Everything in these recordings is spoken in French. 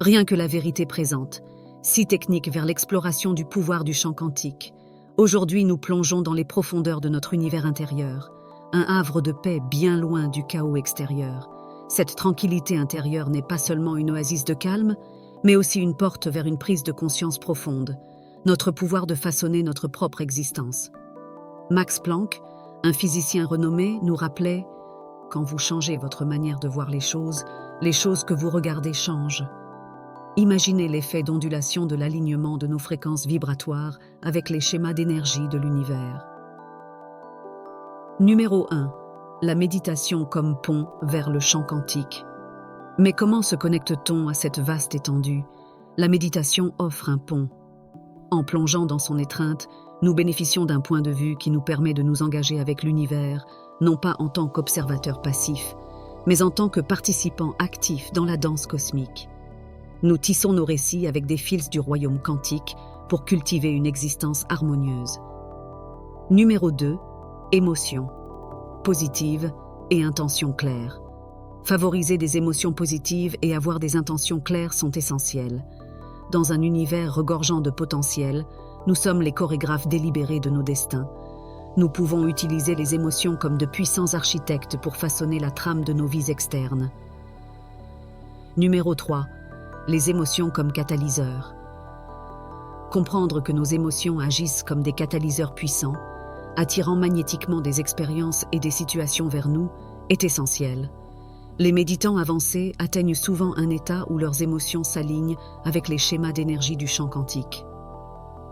Rien que la vérité présente. 6 techniques vers l'exploration du pouvoir du champ quantique. Aujourd'hui, nous plongeons dans les profondeurs de notre univers intérieur, un havre de paix bien loin du chaos extérieur. Cette tranquillité intérieure n'est pas seulement une oasis de calme, mais aussi une porte vers une prise de conscience profonde, notre pouvoir de façonner notre propre existence. Max Planck, un physicien renommé, nous rappelait « Quand vous changez votre manière de voir les choses que vous regardez changent ». Imaginez l'effet d'ondulation de l'alignement de nos fréquences vibratoires avec les schémas d'énergie de l'univers. Numéro 1. La méditation comme pont vers le champ quantique. Mais comment se connecte-t-on à cette vaste étendue? La méditation offre un pont. En plongeant dans son étreinte, nous bénéficions d'un point de vue qui nous permet de nous engager avec l'univers, non pas en tant qu'observateurs passifs, mais en tant que participants actifs dans la danse cosmique. Nous tissons nos récits avec des fils du royaume quantique pour cultiver une existence harmonieuse. Numéro 2. Émotions positives et intentions claires. Favoriser des émotions positives et avoir des intentions claires sont essentiels. Dans un univers regorgeant de potentiel, nous sommes les chorégraphes délibérés de nos destins. Nous pouvons utiliser les émotions comme de puissants architectes pour façonner la trame de nos vies externes. Numéro 3. Les émotions comme catalyseurs. Comprendre que nos émotions agissent comme des catalyseurs puissants, attirant magnétiquement des expériences et des situations vers nous, est essentiel. Les méditants avancés atteignent souvent un état où leurs émotions s'alignent avec les schémas d'énergie du champ quantique.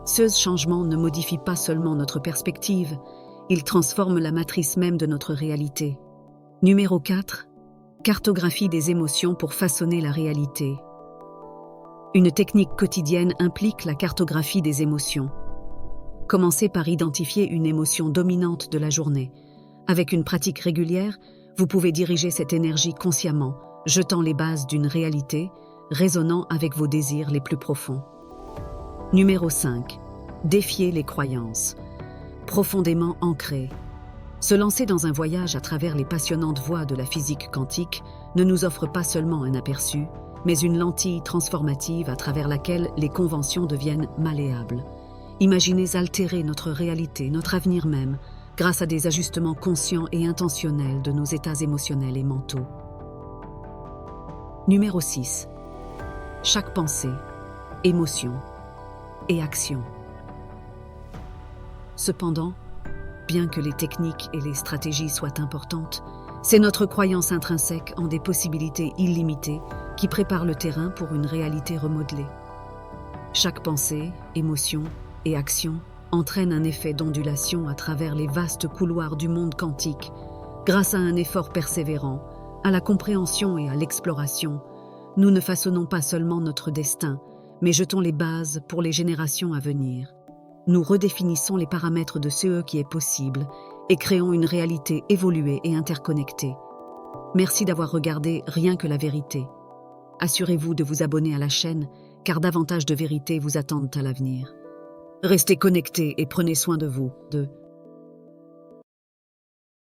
Ce changement ne modifie pas seulement notre perspective, il transforme la matrice même de notre réalité. Numéro 4. Cartographie des émotions pour façonner la réalité. Une technique quotidienne implique la cartographie des émotions. Commencez par identifier une émotion dominante de la journée. Avec une pratique régulière, vous pouvez diriger cette énergie consciemment, jetant les bases d'une réalité, résonnant avec vos désirs les plus profonds. Numéro 5. Défier les croyances. Profondément ancrées. Se lancer dans un voyage à travers les passionnantes voies de la physique quantique ne nous offre pas seulement un aperçu, mais une lentille transformative à travers laquelle les conventions deviennent malléables. Imaginez altérer notre réalité, notre avenir même, grâce à des ajustements conscients et intentionnels de nos états émotionnels et mentaux. Numéro 6. Chaque pensée, émotion et action. Cependant, bien que les techniques et les stratégies soient importantes, c'est notre croyance intrinsèque en des possibilités illimitées qui prépare le terrain pour une réalité remodelée. Chaque pensée, émotion et action entraîne un effet d'ondulation à travers les vastes couloirs du monde quantique. Grâce à un effort persévérant, à la compréhension et à l'exploration, nous ne façonnons pas seulement notre destin, mais jetons les bases pour les générations à venir. Nous redéfinissons les paramètres de ce qui est possible et créons une réalité évoluée et interconnectée. Merci d'avoir regardé Rien que la vérité. Assurez-vous de vous abonner à la chaîne, car davantage de vérités vous attendent à l'avenir. Restez connectés et prenez soin de vous.